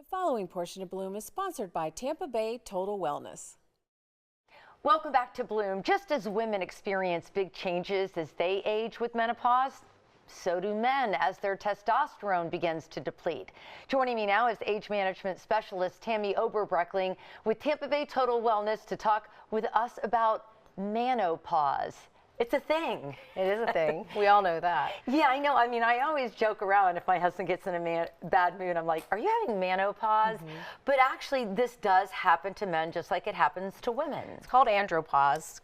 The following portion of Bloom is sponsored by Tampa Bay Total Wellness. Welcome back to Bloom. Just as women experience big changes as they age with menopause, so do men as their testosterone begins to deplete. Joining me now is age management specialist Tammy Oberbreckling with Tampa Bay Total Wellness to talk with us about MAN-opause. It's a thing. It is a thing. We all know that. Yeah, I know. I mean, I always joke around if my husband gets in a bad mood, I'm like, are you having menopause? But actually, this does happen to men just like it happens to women. It's called andropause,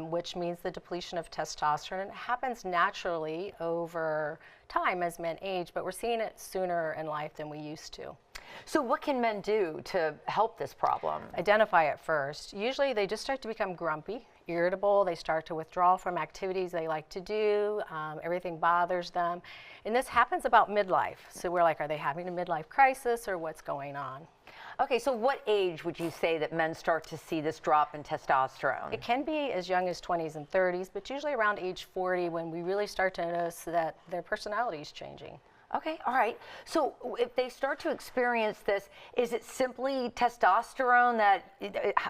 which means the depletion of testosterone. It happens naturally over time as men age, but we're seeing it sooner in life than we used to. So what can men do to help this problem? Identify it first. Usually they just start to become grumpy, irritable. They start to withdraw from activities they like to do. Everything bothers them. And this happens about midlife. So we're like, are they having a midlife crisis or what's going on? Okay, so what age would you say that men start to see this drop in testosterone? It can be as young as 20s and 30s, but usually around age 40 when we really start to notice that their personality is changing. Okay, all right. So if they start to experience this, is it simply testosterone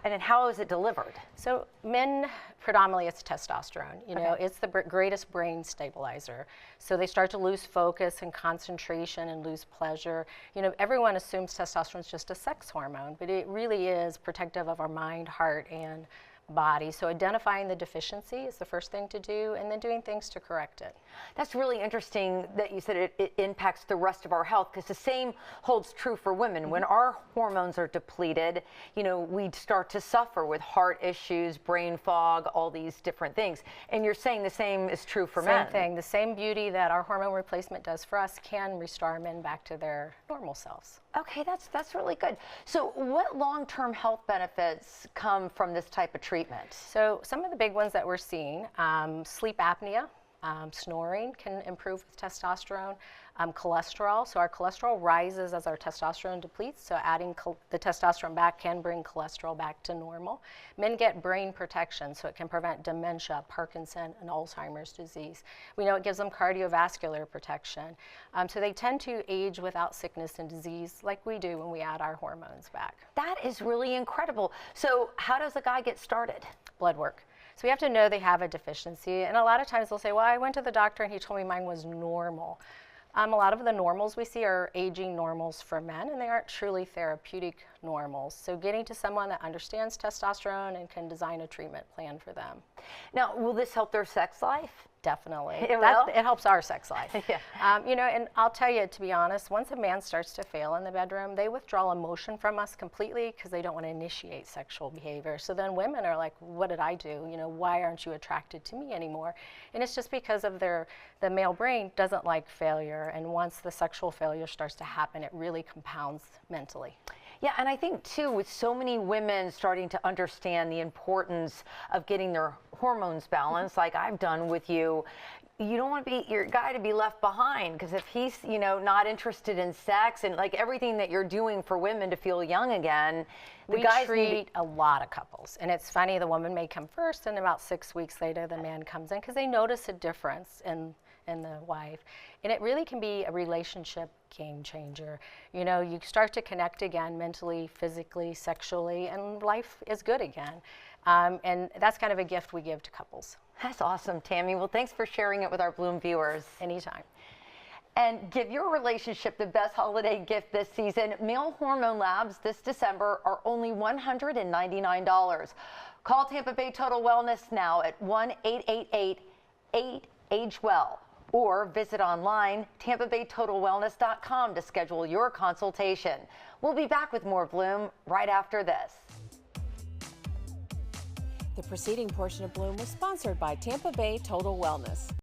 and how is it delivered? So men, predominantly it's testosterone. You know, it's the greatest brain stabilizer. So they start to lose focus and concentration and lose pleasure. You know, everyone assumes testosterone is just a sex hormone, but it really is protective of our mind, heart, and body. So identifying the deficiency is the first thing to do, and then doing things to correct it. That's really interesting that you said it impacts the rest of our health, because the same holds true for women. When our hormones are depleted, you know, we start to suffer with heart issues, brain fog, all these different things. And you're saying the same is true for men. Same thing. The same beauty that our hormone replacement does for us can restore men back to their normal selves. Okay, that's really good. So what long-term health benefits come from this type of treatment? So some of the big ones that we're seeing, sleep apnea, snoring can improve with testosterone, cholesterol. So our cholesterol rises as our testosterone depletes. So adding the testosterone back can bring cholesterol back to normal. Men get brain protection, so it can prevent dementia, Parkinson, and Alzheimer's disease. We know it gives them cardiovascular protection. So they tend to age without sickness and disease like we do when we add our hormones back. That is really incredible. So how does a guy get started? Blood work. So we have to know they have a deficiency, and a lot of times they'll say, well, I went to the doctor and he told me mine was normal. A lot of the normals we see are aging normals for men, and they aren't truly therapeutic normals. So getting to someone that understands testosterone and can design a treatment plan for them. Now, will this help their sex life? Definitely. It will? It helps our sex life. Yeah. You know, and I'll tell you, to be honest, once a man starts to fail in the bedroom, they withdraw emotion from us completely because they don't want to initiate sexual behavior. So then women are like, what did I do? You know, why aren't you attracted to me anymore? And it's just because of the male brain doesn't like failure. And once the sexual failure starts to happen, it really compounds mentally. Yeah, and I think too, with so many women starting to understand the importance of getting their hormones balanced, like I've done with you, you don't want your guy to be left behind, because if he's, you know, not interested in sex and like everything that you're doing for women to feel young again, we treat a lot of couples, and it's funny, the woman may come first, and about 6 weeks later the man comes in because they notice a difference in the wife. And it really can be a relationship game changer. You know, you start to connect again mentally, physically, sexually, and life is good again. And that's kind of a gift we give to couples. That's awesome, Tammy. Well, thanks for sharing it with our Bloom viewers. Anytime. And give your relationship the best holiday gift this season. Male hormone labs this December are only $199. Call Tampa Bay Total Wellness now at 1-888-8-AGE-WELL. Or visit online, tampabaytotalwellness.com to schedule your consultation. We'll be back with more Bloom right after this. The preceding portion of Bloom was sponsored by Tampa Bay Total Wellness.